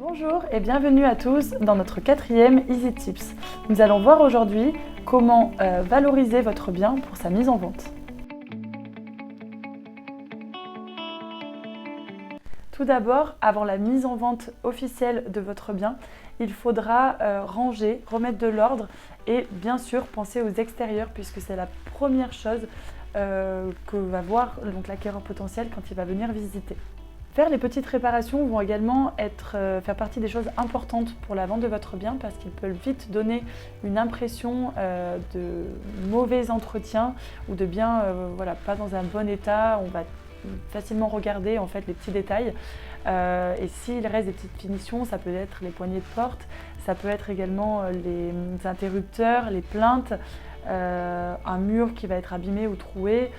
Bonjour et bienvenue à tous dans notre 4e Easy Tips. Nous allons voir aujourd'hui comment valoriser votre bien pour sa mise en vente. Tout d'abord, avant la mise en vente officielle de votre bien, il faudra ranger, remettre de l'ordre et bien sûr penser aux extérieurs puisque c'est la première chose que va voir l'acquéreur potentiel quand il va venir visiter. Faire les petites réparations vont également faire partie des choses importantes pour la vente de votre bien parce qu'ils peuvent vite donner une impression de mauvais entretien ou de bien pas dans un bon état. On va facilement regarder en fait les petits détails et s'il reste des petites finitions, ça peut être les poignées de porte, ça peut être également les interrupteurs, les plinthes, un mur qui va être abîmé ou troué.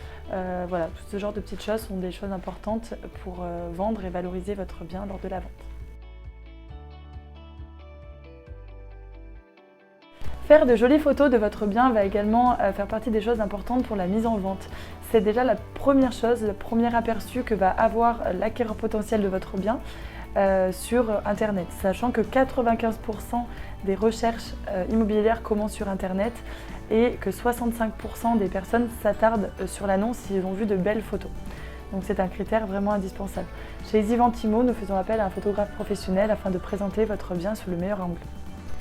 Voilà, tout ce genre de petites choses sont des choses importantes pour vendre et valoriser votre bien lors de la vente. Faire de jolies photos de votre bien va également faire partie des choses importantes pour la mise en vente. C'est déjà la première chose, le premier aperçu que va avoir l'acquéreur potentiel de votre bien sur Internet, sachant que 95% des recherches immobilières commencent sur Internet et que 65% des personnes s'attardent sur l'annonce s'ils ont vu de belles photos. Donc c'est un critère vraiment indispensable. Chez Isivantimo, nous faisons appel à un photographe professionnel afin de présenter votre bien sous le meilleur angle.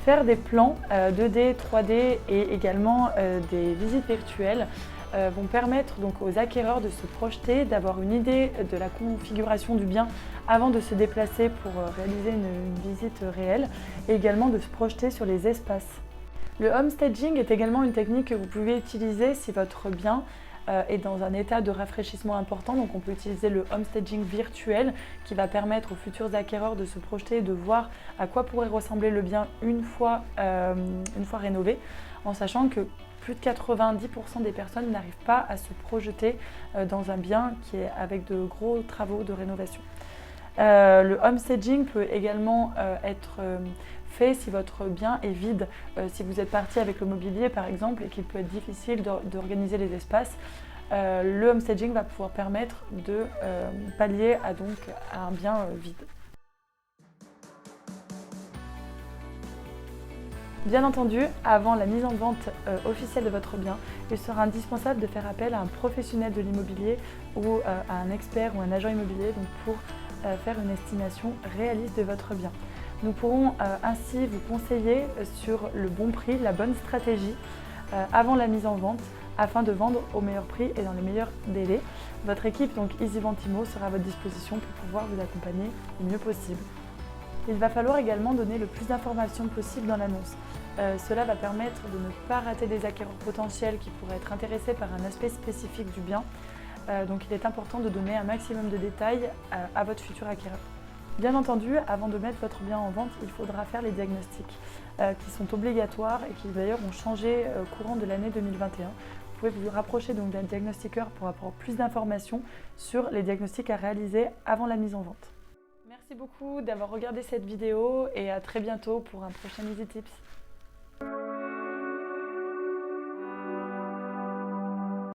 Faire des plans 2D, 3D et également des visites virtuelles vont permettre donc aux acquéreurs de se projeter, d'avoir une idée de la configuration du bien avant de se déplacer pour réaliser une visite réelle et également de se projeter sur les espaces. Le homestaging est également une technique que vous pouvez utiliser si votre bien est dans un état de rafraîchissement important. Donc on peut utiliser le homestaging virtuel qui va permettre aux futurs acquéreurs de se projeter et de voir à quoi pourrait ressembler le bien une fois rénové, en sachant que plus de 90% des personnes n'arrivent pas à se projeter dans un bien qui est avec de gros travaux de rénovation. Le homestaging peut également être fait si votre bien est vide, si vous êtes parti avec le mobilier par exemple et qu'il peut être difficile d'organiser les espaces. Le homestaging va pouvoir permettre de pallier à un bien vide. Bien entendu, avant la mise en vente officielle de votre bien, il sera indispensable de faire appel à un professionnel de l'immobilier ou à un expert ou un agent immobilier pour faire une estimation réaliste de votre bien. Nous pourrons ainsi vous conseiller sur le bon prix, la bonne stratégie avant la mise en vente afin de vendre au meilleur prix et dans les meilleurs délais. Votre équipe, donc Isivantimo, sera à votre disposition pour pouvoir vous accompagner le mieux possible. Il va falloir également donner le plus d'informations possible dans l'annonce. Cela va permettre de ne pas rater des acquéreurs potentiels qui pourraient être intéressés par un aspect spécifique du bien. Donc il est important de donner un maximum de détails à votre futur acquéreur. Bien entendu, avant de mettre votre bien en vente, il faudra faire les diagnostics qui sont obligatoires et qui d'ailleurs ont changé au courant de l'année 2021. Vous pouvez vous rapprocher donc d'un diagnostiqueur pour avoir plus d'informations sur les diagnostics à réaliser avant la mise en vente. Merci beaucoup d'avoir regardé cette vidéo et à très bientôt pour un prochain Easy Tips.